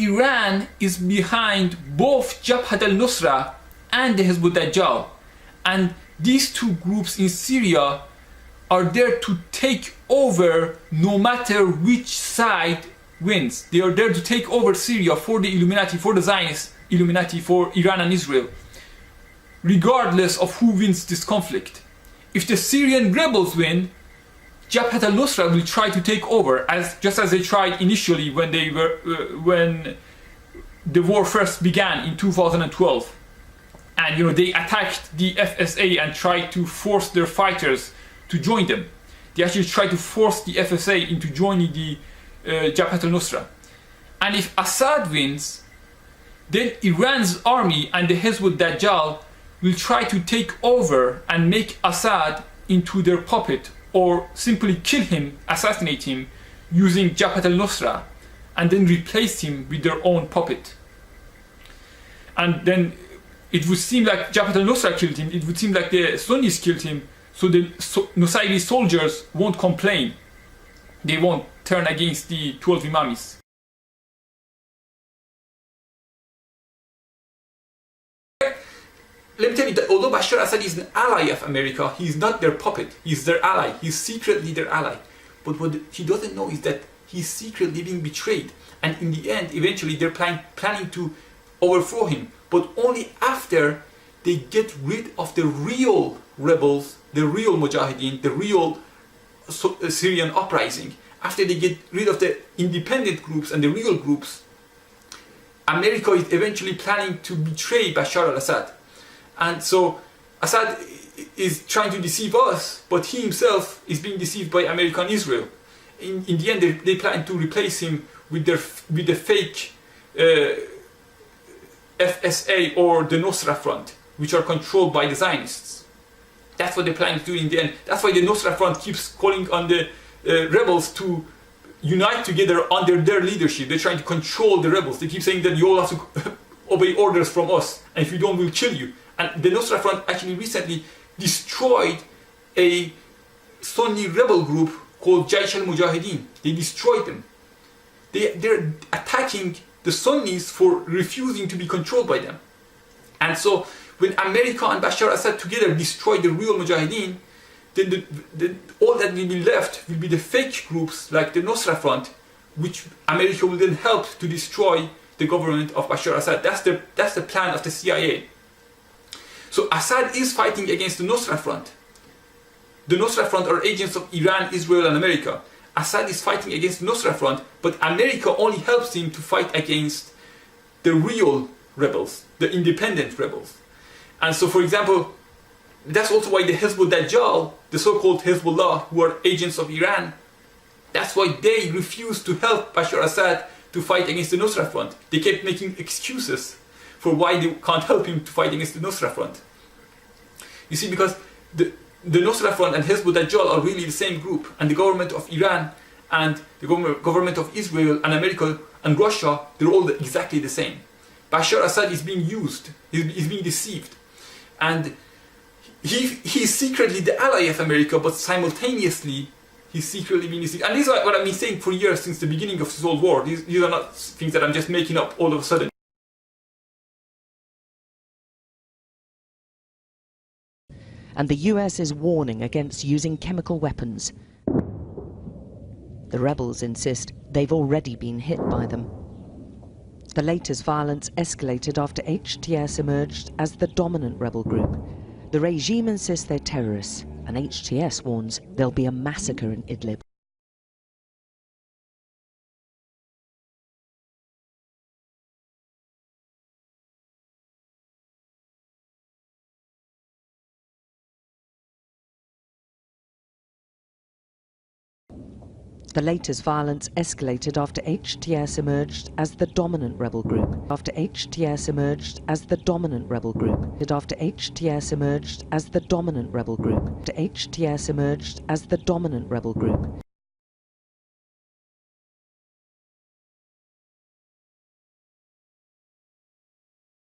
Iran is behind both Jabhat al-Nusrah and the Hizb ut-Dajjal, and these two groups in Syria are there to take over no matter which side wins. They are there to take over Syria for the Illuminati, for the Zionist Illuminati, for Iran and Israel, regardless of who wins this conflict. If the Syrian rebels win, Jabhat al-Nusrah will try to take over, just as they tried initially when the war first began in 2012. And they attacked the FSA and tried to force their fighters to join them. They actually tried to force the FSA into joining the Jabhat al-Nusrah. And if Assad wins, then Iran's army and the Hizb ut-Dajjal will try to take over and make Assad into their puppet, or simply kill him, assassinate him, using Jabhat al-Nusrah, and then replace him with their own puppet. And then it would seem like Jabhat al-Nusrah killed him, it would seem like the Sunnis killed him, so the Nusayri soldiers won't complain. They won't turn against the 12 Imamis. Let me tell you that although Bashar Assad is an ally of America, he is not their puppet, he is their ally, he is secretly their ally. But what he doesn't know is that he is secretly being betrayed, and in the end, eventually they're planning to overthrow him, but only after they get rid of the real rebels, the real Mujahideen, the real Syrian uprising. After they get rid of the independent groups and the real groups, America is eventually planning to betray Bashar al-Assad. And so Assad is trying to deceive us, but he himself is being deceived by America and Israel. In the end, they plan to replace him with the fake FSA or the Nusrah Front, which are controlled by the Zionists. That's what they're planning to do in the end. That's why the Nusrah Front keeps calling on the rebels to unite together under their leadership. They're trying to control the rebels. They keep saying that you all have to obey orders from us, and if you don't, we'll kill you. And the Nusrah Front actually recently destroyed a Sonni rebel group called Jaish al-Mujahideen. They destroyed them. They're attacking the Sunnis for refusing to be controlled by them. And so when America and Bashar Assad together destroy the real Mujahideen, then all that will be left will be the fake groups like the Nusrah Front, which America will then help to destroy the government of Bashar Assad. That's the plan of the CIA. So Assad is fighting against the Nusrah Front. The Nusrah Front are agents of Iran, Israel and America. Assad is fighting against the Nusrah Front, but America only helps him to fight against the real rebels, the independent rebels. And so, for example, that's also why the Hizb ut-Dajjal, the so-called Hezbollah, who are agents of Iran, that's why they refused to help Bashar Assad to fight against the Nusrah Front. They kept making excuses for why they can't help him to fight against the Nusrah Front. You see, because the Nusrah Front and Hizb ut-Dajjal are really the same group, and the government of Iran and the government of Israel and America and Russia, they're all exactly the same. Bashar Assad is being used, he's being deceived, and he's secretly the ally of America, but simultaneously he's secretly being deceived. And this is what I've been saying for years since the beginning of this whole war. These are not things that I'm just making up all of a sudden. And the US is warning against using chemical weapons. The rebels insist they've already been hit by them. The latest violence escalated after HTS emerged as the dominant rebel group. The regime insists they're terrorists, and HTS warns there'll be a massacre in Idlib. The latest violence escalated after HTS emerged as the dominant rebel group. After HTS emerged as the dominant rebel group. After HTS emerged as the dominant rebel group. After HTS emerged as the dominant rebel group.